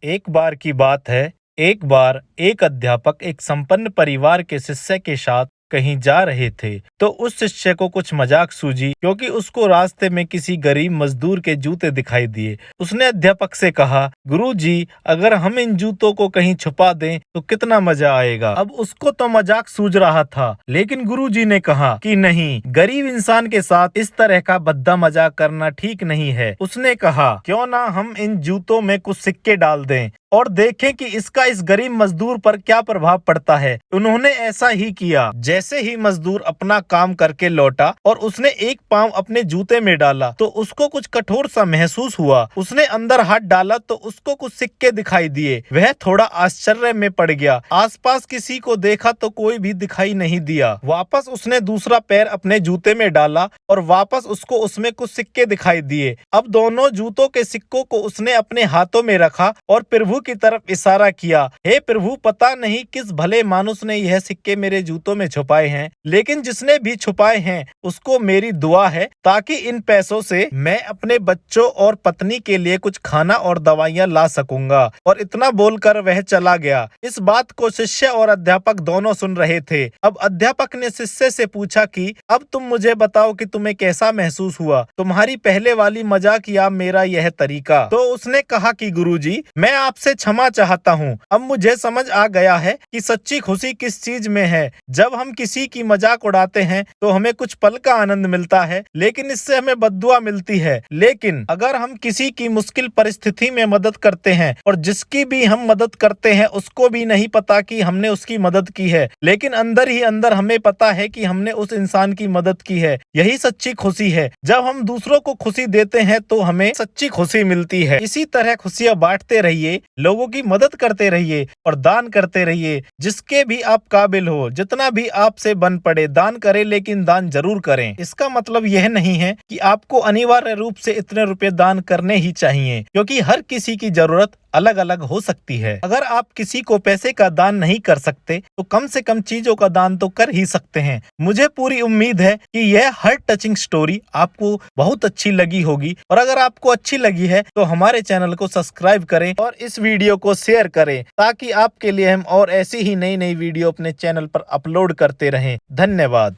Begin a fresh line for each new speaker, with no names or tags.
एक बार की बात है। एक बार एक अध्यापक एक संपन्न परिवार के शिष्य के साथ कहीं जा रहे थे, तो उस शिष्य को कुछ मजाक सूझी क्योंकि उसको रास्ते में किसी गरीब मजदूर के जूते दिखाई दिए। उसने अध्यापक से कहा, गुरुजी, अगर हम इन जूतों को कहीं छुपा दें तो कितना मजा आएगा। अब उसको तो मजाक सूझ रहा था, लेकिन गुरुजी ने कहा कि नहीं, गरीब इंसान के साथ इस तरह का भद्दा मजाक करना ठीक नहीं है। उसने कहा, क्यों ना हम इन जूतों में कुछ सिक्के डाल दें और देखें कि इसका इस गरीब मजदूर पर क्या प्रभाव पड़ता है। उन्होंने ऐसा ही किया। जैसे ही मजदूर अपना काम करके लौटा और उसने एक पांव अपने जूते में डाला तो उसको कुछ कठोर सा महसूस हुआ। उसने अंदर हाथ डाला तो उसको कुछ सिक्के दिखाई दिए। वह थोड़ा आश्चर्य में पड़ गया। आसपास किसी को देखा तो कोई भी दिखाई नहीं दिया। वापस उसने दूसरा पैर अपने जूते में डाला और वापस उसको उसमें कुछ सिक्के दिखाई दिए। अब दोनों जूतों के सिक्कों को उसने अपने हाथों में रखा और प्रभु की तरफ इशारा किया। हे प्रभु, पता नहीं किस भले मानुस ने यह सिक्के मेरे जूतों में छुपाए हैं, लेकिन जिसने भी छुपाए हैं उसको मेरी दुआ है ताकि इन पैसों से मैं अपने बच्चों और पत्नी के लिए कुछ खाना और दवाइयां ला सकूंगा। और इतना बोलकर वह चला गया। इस बात को शिष्य और अध्यापक दोनों सुन रहे थे। अब अध्यापक ने शिष्य से पूछा कि अब तुम मुझे बताओ कि तुम्हें कैसा महसूस हुआ, तुम्हारी पहले वाली मजाक या मेरा यह तरीका। तो उसने कहा कि गुरुजी, मैं आपसे क्षमा चाहता हूँ। अब मुझे समझ आ गया है कि सच्ची खुशी किस चीज में है। जब हम किसी की मजाक उड़ाते हैं तो हमें कुछ पल का आनंद मिलता है, लेकिन इससे हमें बद्दुआ मिलती है। लेकिन अगर हम किसी की मुश्किल परिस्थिति में मदद करते हैं और जिसकी भी हम मदद करते हैं उसको भी नहीं पता कि हमने उसकी मदद की है, लेकिन अंदर ही अंदर हमें पता है कि हमने उस इंसान की मदद की है, यही सच्ची खुशी है। जब हम दूसरों को खुशी देते हैं तो हमें सच्ची खुशी मिलती है। इसी तरह खुशियां बांटते रहिए, लोगों की मदद करते रहिए और दान करते रहिए। जिसके भी आप काबिल हो, जितना भी आपसे बन पड़े, दान करें, लेकिन दान जरूर करें। इसका मतलब यह नहीं है कि आपको अनिवार्य रूप से इतने रुपए दान करने ही चाहिए, क्योंकि हर किसी की जरूरत अलग अलग हो सकती है। अगर आप किसी को पैसे का दान नहीं कर सकते तो कम से कम चीजों का दान तो कर ही सकते हैं। मुझे पूरी उम्मीद है कि यह हार्ट टचिंग स्टोरी आपको बहुत अच्छी लगी होगी, और अगर आपको अच्छी लगी है तो हमारे चैनल को सब्सक्राइब करें और इस वीडियो को शेयर करें, ताकि आपके लिए हम और ऐसी ही नई नई वीडियो अपने चैनल पर अपलोड करते रहें। धन्यवाद।